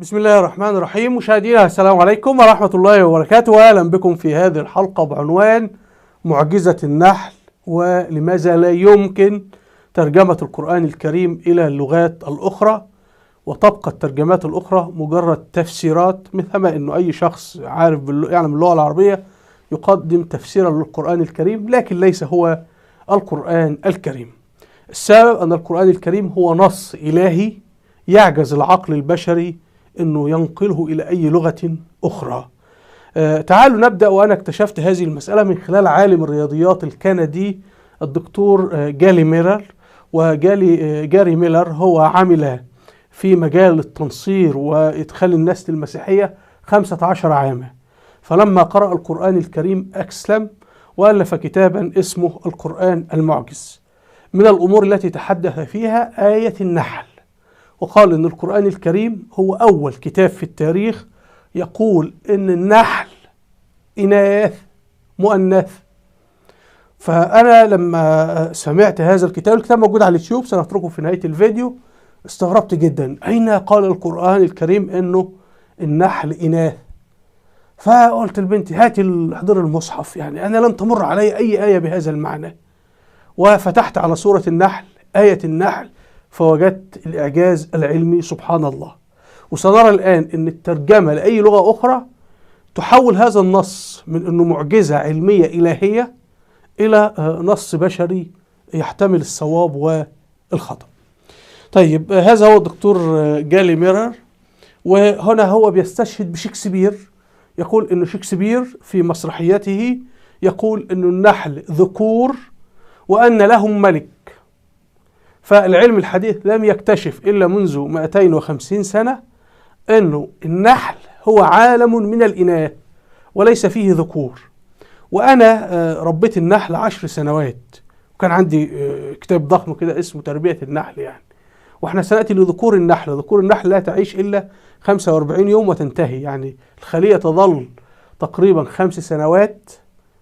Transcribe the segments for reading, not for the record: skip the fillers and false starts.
بسم الله الرحمن الرحيم. مشاهدينا السلام عليكم ورحمة الله وبركاته، وأهلا بكم في هذه الحلقة بعنوان معجزة النحل ولماذا لا يمكن ترجمة القرآن الكريم إلى اللغات الأخرى، وتبقى الترجمات الأخرى مجرد تفسيرات، مثل أنه أي شخص عارف يعلم اللغة العربية يقدم تفسيرا للقرآن الكريم، لكن ليس هو القرآن الكريم. السبب أن القرآن الكريم هو نص إلهي يعجز العقل البشري أنه ينقله إلى أي لغة أخرى. تعالوا نبدأ. وأنا اكتشفت هذه المسألة من خلال عالم الرياضيات الكندي الدكتور جاري ميلر. وجاري ميلر هو عمل في مجال التنصير وإدخال الناس للمسيحية 15 عاما، فلما قرأ القرآن الكريم أسلم وألف كتابا اسمه القرآن المعجز. من الأمور التي تحدث فيها آية النحل، وقال إن القرآن الكريم هو أول كتاب في التاريخ يقول إن النحل إناث مؤنث. فأنا لما سمعت هذا الكتاب موجود على اليوتيوب، سنتركه في نهاية الفيديو، استغربت جدا، أين قال القرآن الكريم إنه النحل إناث؟ فقلت لبنتي هاتي احضر المصحف، يعني أنا لن تمر علي أي آية بهذا المعنى. وفتحت على سورة النحل آية النحل فوجدت الإعجاز العلمي سبحان الله. وسنرى الآن أن الترجمة لأي لغة أخرى تحول هذا النص من أنه معجزة علمية إلهية إلى نص بشري يحتمل الصواب والخطأ. طيب، هذا هو الدكتور جاري ميلر، وهنا هو بيستشهد بشكسبير. يقول أن شكسبير في مسرحيته يقول أن النحل ذكور وأن لهم ملك. فالعلم الحديث لم يكتشف إلا منذ 250 سنة أنه النحل هو عالم من الإناث وليس فيه ذكور. وأنا ربيت النحل 10 سنوات، وكان عندي كتاب ضخم كده اسمه تربية النحل يعني. وإحنا سنأتي لذكور النحل. ذكور النحل لا تعيش إلا 45 يوم وتنتهي، يعني الخلية تظل تقريبا 5 سنوات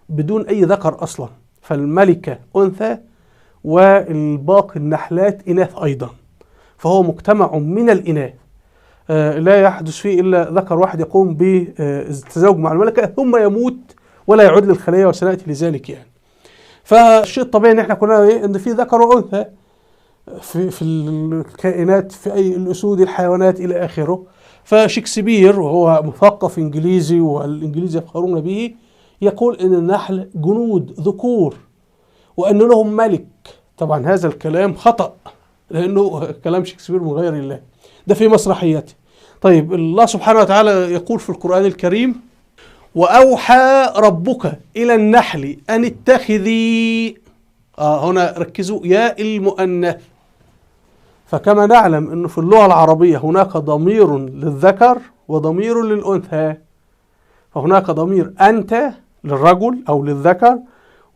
بدون أي ذكر أصلا. فالملكة أنثى والباقي النحلات إناث أيضا، فهو مجتمع من الإناث لا يحدث فيه إلا ذكر واحد يقوم بالتزاوج مع الملكة ثم يموت ولا يعود للخلية، وسنأتي لذلك يعني. فالشيء الطبيعي ان احنا كنا ان في ذكر وانثى في الكائنات، في اي الاسود الحيوانات الى اخره. فشكسبير وهو مثقف انجليزي والانجليز يفخرون به يقول ان النحل جنود ذكور وان لهم ملك. طبعا هذا الكلام خطأ لانه كلام شكسبير من غير الله، ده في مسرحيته. طيب، الله سبحانه وتعالى يقول في القرآن الكريم: وأوحى ربك إلى النحل أن اتخذي. هنا ركزوا، يا المؤنث. فكما نعلم أنه في اللغة العربية هناك ضمير للذكر وضمير للأنثى، فهناك ضمير أنت للرجل أو للذكر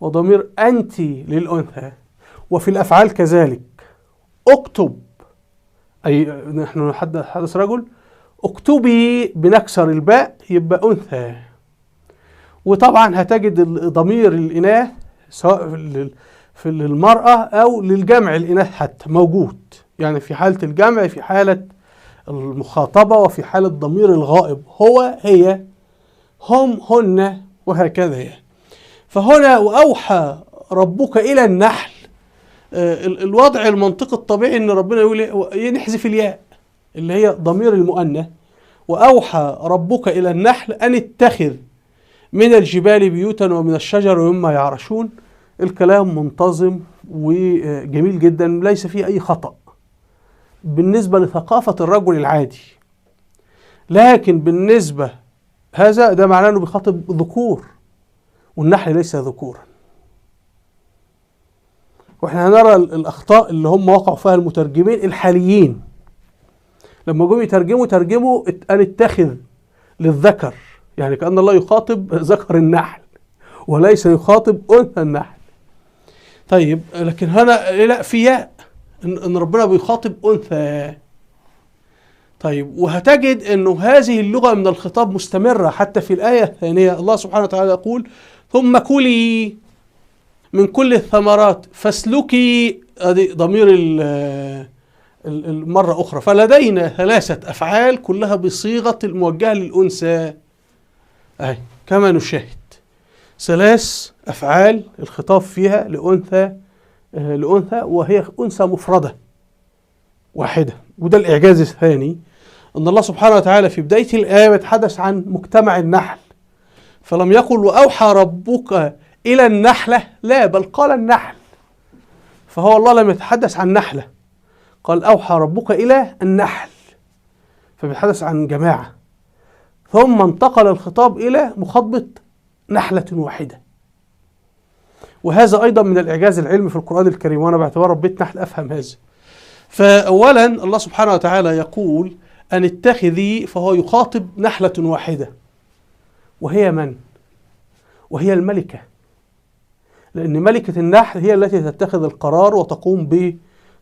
وضمير أنت للأنثى. وفي الأفعال كذلك، اكتب، أي نحن نحدث رجل، اكتبي بنكسر الباء يبقى أنثى. وطبعا هتجد ضمير الإناث سواء في المرأة أو للجمع الإناث حتى موجود، يعني في حالة الجمع، في حالة المخاطبة، وفي حالة ضمير الغائب هو هي هم هن وهكذا يعني. فهنا وأوحى ربك إلى النحل، الوضع المنطقي الطبيعي ان ربنا يقول نحذف الياء اللي هي ضمير المؤنث، وأوحى ربك إلى النحل أن اتخذ من الجبال بيوتا ومن الشجر ومما يعرشون. الكلام منتظم وجميل جدا، ليس فيه أي خطأ بالنسبة لثقافة الرجل العادي. لكن بالنسبة ده معناه أنه بيخاطب ذكور، والنحل ليس ذكورا. واحنا هنرى الأخطاء اللي هم وقعوا فيها المترجمين الحاليين لما جم ترجموا أن اتخذ للذكر، يعني كأن الله يخاطب ذكر النحل وليس يخاطب أنثى النحل. طيب، لكن هنا لا، في ياء ان ربنا بيخاطب أنثى. طيب، وهتجد انه هذه اللغة من الخطاب مستمرة حتى في الآية الثانية. الله سبحانه وتعالى يقول: ثم كلي من كل الثمرات فاسلكي، ادي ضمير مرة أخرى. فلدينا 3 أفعال كلها بصيغة الموجهة للأنثى أهي كما نشاهد. 3 أفعال الخطاب فيها لأنثى وهي أنثى مفردة واحدة. وده الإعجاز الثاني، أن الله سبحانه وتعالى في بداية الآية يتحدث عن مجتمع النحل، فلم يقل وأوحى ربك إلى النحلة، لا بل قال النحل. فهو الله لم يتحدث عن نحلة، قال أوحى ربك إلى النحل، فبيتحدث عن جماعة. ثم انتقل الخطاب إلى مخاطبة نحلة واحدة. وهذا أيضا من الإعجاز العلمي في القرآن الكريم، وأنا باعتبار ربيت نحل أفهم هذا. فأولا الله سبحانه وتعالى يقول أن اتخذي، فهو يخاطب نحلة واحدة، وهي من؟ وهي الملكة، لأن ملكة النحل هي التي تتخذ القرار وتقوم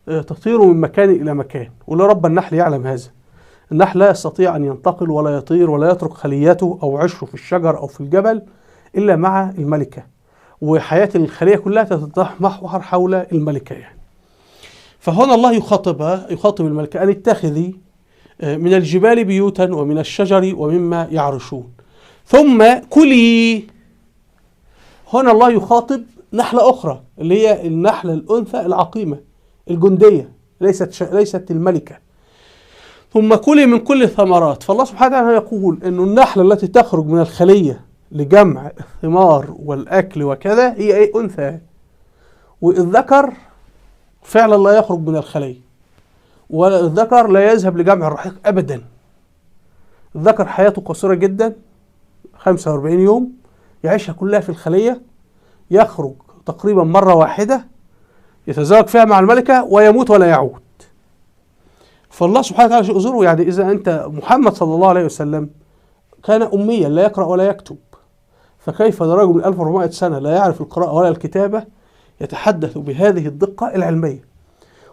تطير من مكان إلى مكان. ولا رب النحل يعلم هذا. النحل لا يستطيع أن ينتقل ولا يطير ولا يترك خليته أو عشره في الشجر أو في الجبل إلا مع الملكة، وحياة الخلية كلها تتمحور حول الملكة يعني. فهنا الله يخاطب الملكة أن اتخذي من الجبال بيوتا ومن الشجر ومما يعرشون ثم كلي. هنا الله يخاطب نحلة أخرى اللي هي النحلة الأنثى العقيمة الجندية، ليست الملكة. ثم كلي من كل الثمرات. فالله سبحانه وتعالى يقول أن النحلة التي تخرج من الخلية لجمع الثمار والأكل وكذا هي أنثى، والذكر فعلا لا يخرج من الخلية، والذكر لا يذهب لجمع الرحيق أبدا. الذكر حياته قصيرة جدا، 45 يوم يعيشها كلها في الخلية، يخرج تقريبا مرة واحدة يتزوج فيها مع الملكة ويموت ولا يعود. فالله سبحانه وتعالى أزوره، يعني إذا أنت محمد صلى الله عليه وسلم كان أميا لا يقرأ ولا يكتب، فكيف رجل من 1400 سنة لا يعرف القراءة ولا الكتابة يتحدث بهذه الدقة العلمية؟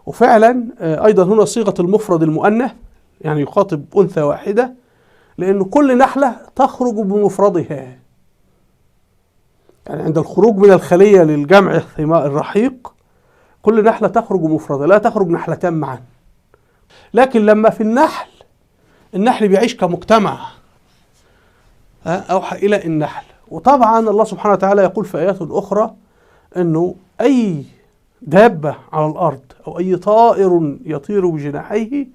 وفعلا أيضا هنا صيغة المفرد المؤنث، يعني يخاطب أنثى واحدة، لأن كل نحلة تخرج بمفردها. يعني عند الخروج من الخلية للجمع الرحيق كل نحلة تخرج مفردة، لا تخرج نحلتان معا. لكن لما في النحل بيعيش كمجتمع، أوحى إلى النحل. وطبعا الله سبحانه وتعالى يقول في آيات أخرى أنه أي دابة على الأرض أو أي طائر يطير بجناحيه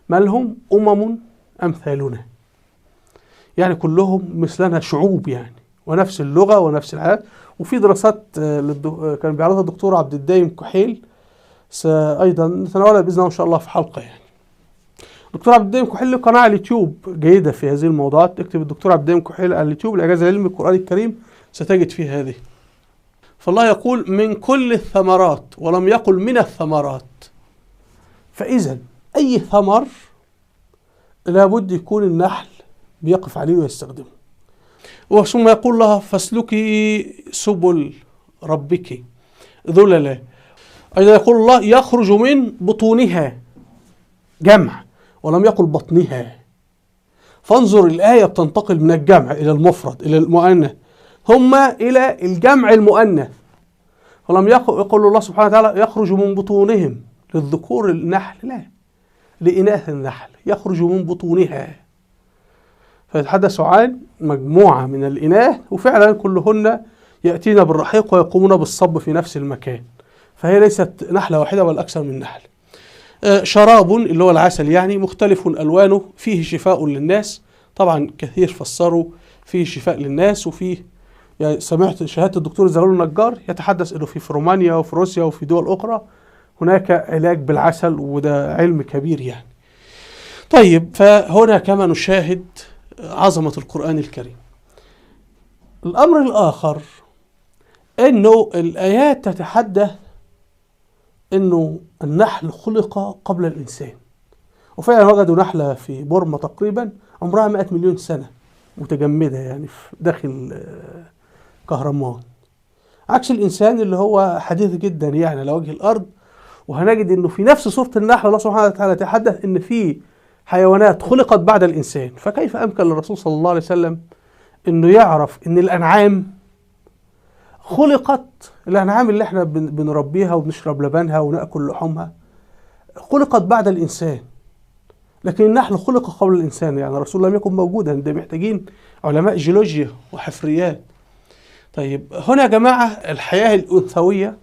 ما لهم أمثالنا، يعني كلهم مثلنا شعوب يعني، ونفس اللغة ونفس الحياة. وفي دراسات كان بيعرضها الدكتور عبد الدايم كحيل، أيضا نتناولها بإذن الله إن شاء الله في حلقة يعني. الدكتور عبد الدايم كحيل له قناة على اليوتيوب جيدة في هذه الموضوعات، اكتب الدكتور عبد الدايم كحيل على اليوتيوب الإعجاز العلمي القرآن الكريم ستجد فيه هذه. فالله يقول من كل الثمرات ولم يقل من الثمرات. فإذا أي ثمر لابد يكون النحل بيقف عليه ويستخدمه. ثم يقول لها فاسلكي سبل ربك ذللا. أيضا يقول الله يخرج من بطونها، جمع ولم يقل بطنها. فانظر الآية بتنتقل من الجمع إلى المفرد إلى المؤنث ثم إلى الجمع المؤنث. ولم يقول الله سبحانه وتعالى يخرج من بطونهم للذكور النحل، لا، لإناث النحل يخرج من بطونها. فيتحدث عن مجموعة من الإناث، وفعلا كلهن يأتين بالرحيق ويقومون بالصب في نفس المكان. فهي ليست نحلة واحدة بل أكثر من نحل. شراب اللي هو العسل يعني مختلف ألوانه، فيه شفاء للناس. طبعا كثير فسروا فيه شفاء للناس، وفيه يعني سمعت شهادة الدكتور زغلول النجار يتحدث انه في رومانيا وفي روسيا وفي دول اخرى هناك علاج بالعسل، وده علم كبير يعني. طيب، فهنا كما نشاهد عظمة القرآن الكريم. الأمر الآخر انه الآيات تتحدث انه النحل خلق قبل الإنسان، وفعلا وجدوا نحلة في بورما تقريبا عمرها 100 مليون سنة متجمدة يعني في داخل كهرمان، عكس الإنسان اللي هو حديث جدا يعني على وجه الأرض. وهنجد انه في نفس سورة النحل الله سبحانه وتعالى يتحدث ان في حيوانات خلقت بعد الإنسان. فكيف أمكن للرسول صلى الله عليه وسلم انه يعرف ان الأنعام خلقت، الأنعام اللي احنا بنربيها وبنشرب لبنها ونأكل لحومها خلقت بعد الإنسان، لكن النحل خلق قبل الإنسان، يعني الرسول لم يكن موجودا، ده محتاجين علماء جيولوجيا وحفريات. طيب هنا يا جماعة الحياة الأنثوية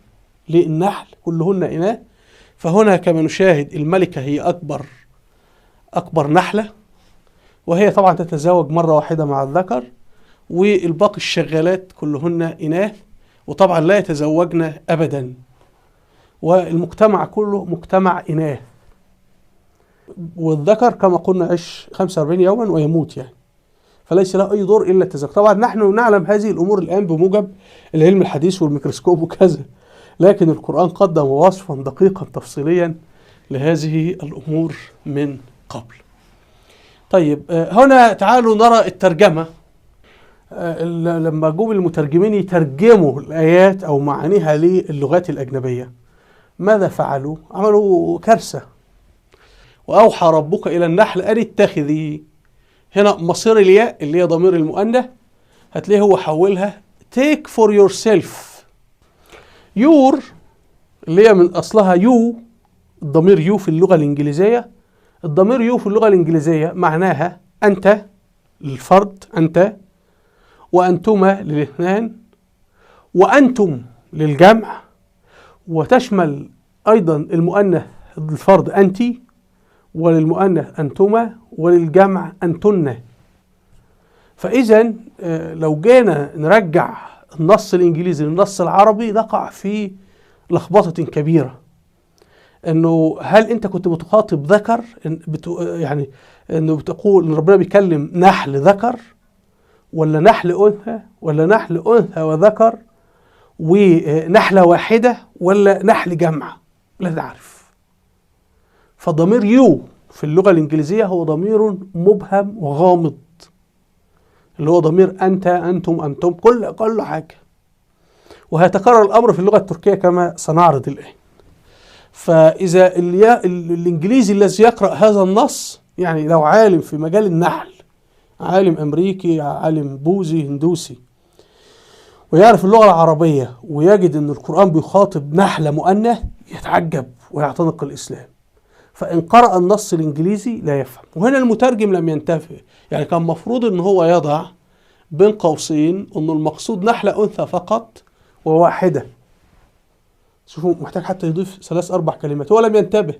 للنحل كلهن إناث، فهنا كما نشاهد الملكة هي أكبر نحلة، وهي طبعا تتزاوج مرة واحدة مع الذكر، والباقي الشغالات كلهن إناث، وطبعا لا يتزوجن أبدا، والمجتمع كله مجتمع إناث، والذكر كما قلنا يعيش 45 يوما ويموت يعني، فليس له أي دور إلا التزوج. طبعا نحن نعلم هذه الأمور الآن بموجب العلم الحديث والميكروسكوب وكذا، لكن القرآن قدم وصفا دقيقا تفصيليا لهذه الأمور من قبل. طيب هنا تعالوا نرى الترجمة. لما جم المترجمين يترجموا الآيات أو معانيها للغات الأجنبية ماذا فعلوا؟ عملوا كارثة. وأوحى ربك إلى النحل أن اتخذي، هنا مصير الياء اللي هي ضمير المؤنث هتلاقيه هو حولها take for yourself. your اللي هي من أصلها يو، الضمير يو في اللغة الإنجليزية، الضمير يو في اللغة الإنجليزية معناها أنت للفرد أنت، وأنتما للاثنان، وأنتم للجمع، وتشمل أيضا المؤنث الفرد أنت، وللمؤنث أنتما، وللجمع أنتن. فإذا لو جينا نرجع النص الإنجليزي للنص العربي نقع في لخبطة كبيرة، إنه هل أنت كنت بتخاطب ذكر، يعني إنه بتقول إن ربنا بيكلم نحل ذكر ولا نحل أنثى، ولا نحل أنثى وذكر ونحلة واحدة، ولا نحل جمع؟ لا نعرف. فضمير يو في اللغة الإنجليزية هو ضمير مبهم وغامض، اللي هو ضمير أنت أنتم أنتم كل حاجة، وهيتكرر الأمر في اللغة التركية كما سنعرض الآن. فإذا الإنجليزي الذي يقرأ هذا النص، يعني لو عالم في مجال النحل، عالم أمريكي، عالم بوذي هندوسي، ويعرف اللغة العربية ويجد أن القرآن بيخاطب نحلة مؤنث، يتعجب ويعتنق الإسلام. فإن قرأ النص الإنجليزي لا يفهم. وهنا المترجم لم ينتبه، يعني كان مفروض أن هو يضع بين قوسين أن المقصود نحلة أنثى فقط وواحدة. شوفوا محتاج حتى يضيف 3-4 كلمات، هو لم ينتبه،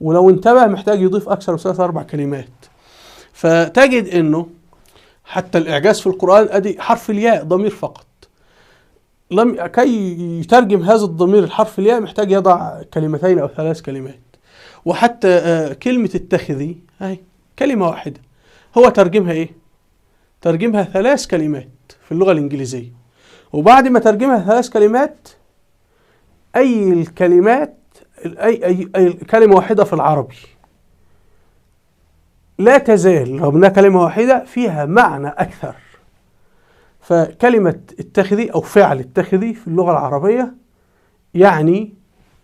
ولو انتبه محتاج يضيف أكثر من 3-4 كلمات. فتجد أنه حتى الإعجاز في القرآن أدي حرف الياء ضمير فقط، كي يترجم هذا الضمير الحرف الياء محتاج يضع 2 أو 3 كلمات. وحتى كلمة اتخذي هاي كلمة واحدة، هو ترجمها إيه؟ ترجمها 3 كلمات في اللغة الإنجليزية، وبعد ما ترجمها 3 كلمات أي الكلمات أي كلمة واحدة في العربي لا تزال رغم أنها كلمة واحدة فيها معنى أكثر. فكلمة اتخذي أو فعل اتخذي في اللغة العربية يعني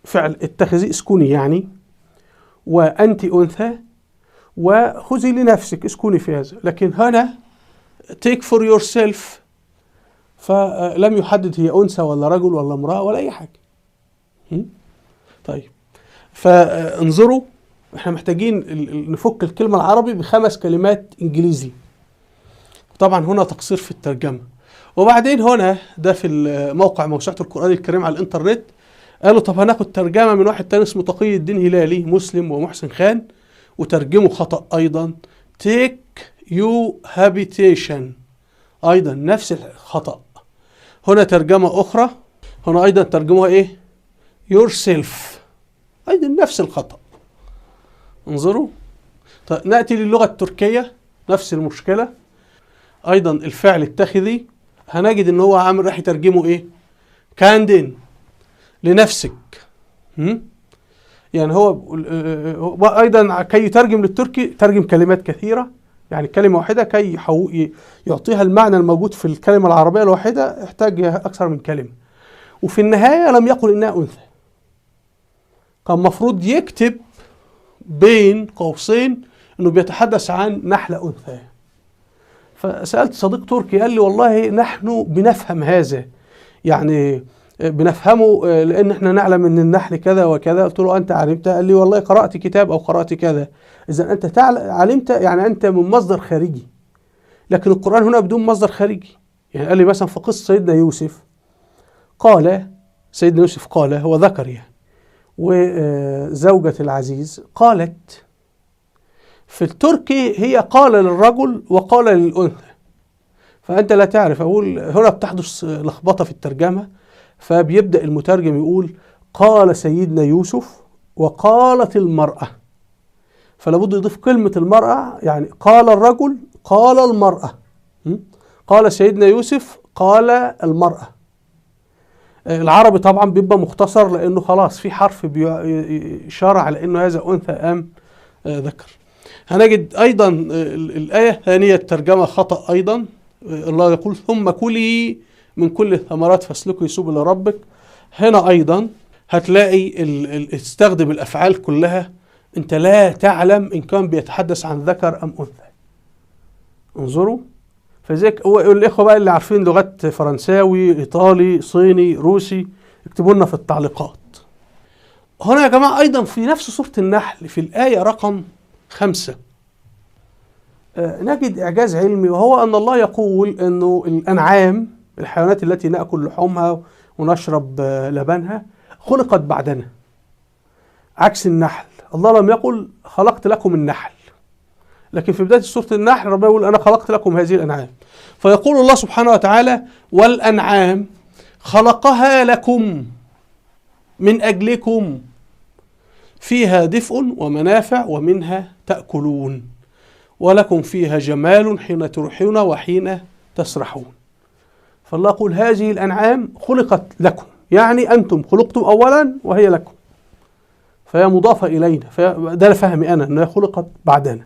فعل اتخذي اسكني يعني، وأنت أنثى، وخذي لنفسك اسكني في هذا. لكن هنا take for yourself، فلم يحدد هي أنثى ولا رجل ولا امرأة ولا أي حاجة. طيب فانظروا، احنا محتاجين نفك الكلمة العربي ب5 كلمات انجليزي. طبعا هنا تقصير في الترجمة. وبعدين هنا ده في موقع موسوعة القرآن الكريم على الانترنت قالوا طب هناخد ترجمة من واحد تاني اسمه تقي الدين هلالي مسلم ومحسن خان، وترجمه خطأ أيضا take you habitation، أيضا نفس الخطأ. هنا ترجمة أخرى، هنا أيضا ترجموها إيه؟ yourself، أيضا نفس الخطأ. انظروا. طيب نأتي للغة التركية نفس المشكلة، أيضا الفعل اتخذي هنجد إن هو عامل راح يترجمه إيه؟ كاندين، لنفسك. يعني هو أيضا كي يترجم للتركي ترجم كلمات كثيرة، يعني كلمة واحدة كي يعطيها المعنى الموجود في الكلمة العربية الواحدة يحتاج أكثر من كلمة. وفي النهاية لم يقل إنها أنثى، كان مفروض يكتب بين قوسين إنه بيتحدث عن نحلة أنثى. فسألت صديق تركي قال لي والله نحن بنفهم هذا، يعني بنفهمه لأن احنا نعلم أن النحل كذا وكذا. قلت له أنت علمت؟ قال لي والله قرأت كتاب أو قرأت كذا. إذا أنت علمت يعني أنت من مصدر خارجي، لكن القرآن هنا بدون مصدر خارجي. يعني قال لي مثلا في قصة سيدنا يوسف، قال سيدنا يوسف قال، هو ذكر يعني، وزوجة العزيز قالت. في التركي هي قال للرجل وقال للأنثى، فأنت لا تعرف. أقول هنا بتحدث لخبطة في الترجمة، فبيبدأ المترجم يقول قال سيدنا يوسف وقالت المرأة، فلابد يضيف كلمة المرأة، يعني قال الرجل قال المرأة، قال سيدنا يوسف قال المرأة. العربي طبعا بيبقى مختصر لأنه خلاص في حرف إشارة على أنه هذا أنثى أم ذكر. هنجد أيضا الآية الثانية الترجمة خطأ أيضا. الله يقول ثم كلي من كل الثمرات فاسلكي سبل ربك. هنا أيضا هتلاقي استخدم الأفعال كلها، أنت لا تعلم إن كان بيتحدث عن ذكر أم أنثى. انظروا، فذلك الإخوة بقى اللي عارفين لغات فرنساوي إيطالي صيني روسي اكتبوا لنا في التعليقات. هنا يا جماعة أيضا في نفس سورة النحل في الآية رقم 5 نجد إعجاز علمي، وهو أن الله يقول أنه الأنعام، الحيوانات التي نأكل لحومها ونشرب لبنها، خلقت بعدنا، عكس النحل. الله لم يقل خلقت لكم النحل، لكن في بداية سورة النحل ربنا يقول أنا خلقت لكم هذه الأنعام. فيقول الله سبحانه وتعالى والأنعام خلقها لكم من أجلكم فيها دفء ومنافع ومنها تأكلون ولكم فيها جمال حين تروحون وحين تسرحون. فالله يقول هذه الأنعام خلقت لكم، يعني أنتم خلقتم أولا وهي لكم، فهي مضافة إلينا، ده فهمي أنا أنها خلقت بعدنا.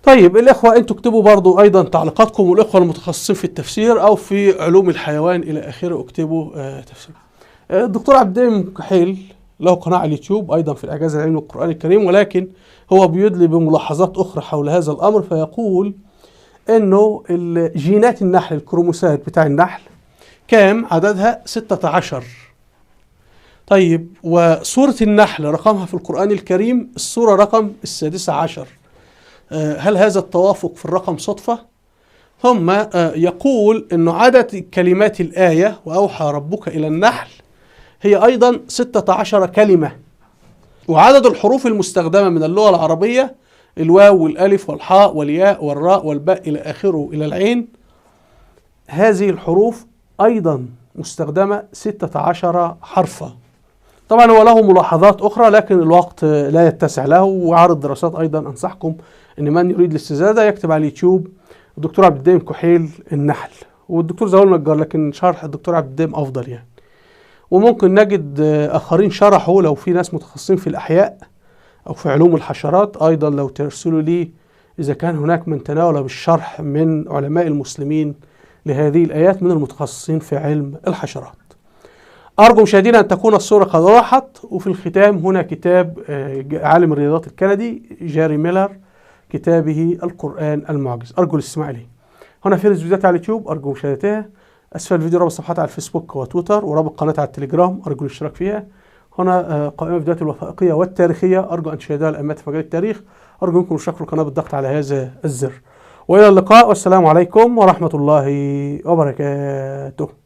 طيب الإخوة أنتوا اكتبوا برضو أيضا تعليقاتكم، والإخوة المتخصصين في التفسير أو في علوم الحيوان إلى آخره اكتبوا تفسير. الدكتور عبد الدائم كحيل له قناة على اليوتيوب أيضا في الإعجاز العلمي والقرآن الكريم، ولكن هو بيدلي بملاحظات أخرى حول هذا الأمر. فيقول أنه جينات النحل، الكروموسات بتاع النحل كام عددها؟ 16. طيب وسورة النحل رقمها في القرآن الكريم السورة رقم 16. هل هذا التوافق في الرقم صدفة؟ ثم يقول أنه عدد كلمات الآية وأوحى ربك إلى النحل هي أيضا 16 كلمة، وعدد الحروف المستخدمة من اللغة العربية الواو والألف والحاء والياء والراء والباء إلى آخره إلى العين، هذه الحروف أيضا مستخدمة 16 حرفا. طبعا هو له ملاحظات أخرى لكن الوقت لا يتسع له، وعرض دراسات أيضا أنصحكم أن من يريد الاستزادة يكتب على اليوتيوب الدكتور عبد الدائم كحيل النحل، والدكتور زغلول نجار، لكن شرح الدكتور عبد الدائم أفضل يعني. وممكن نجد آخرين شرحوا لو في ناس متخصصين في الأحياء أو في علوم الحشرات أيضا، لو ترسلوا لي إذا كان هناك من تناول بالشرح من علماء المسلمين لهذه الآيات من المتخصصين في علم الحشرات. أرجو مشاهدينا أن تكون الصورة قد وضحت. وفي الختام هنا كتاب عالم الرياضيات الكندي جاري ميلر، كتابه القرآن المعجز، أرجو الاستماع إليه. هنا في فيديوهات على اليوتيوب أرجو مشاهدتها. أسفل الفيديو رابط صفحات على الفيسبوك وتويتر ورابط قناة على التليجرام، أرجو الاشتراك فيها. هنا قائمة الفيديوهات الوثائقية والتاريخية، أرجو أن تشاهدوها الأئمة في مجال التاريخ. أرجو منكم الاشتراك في القناة بالضغط على هذا الزر. وإلى اللقاء والسلام عليكم ورحمة الله وبركاته.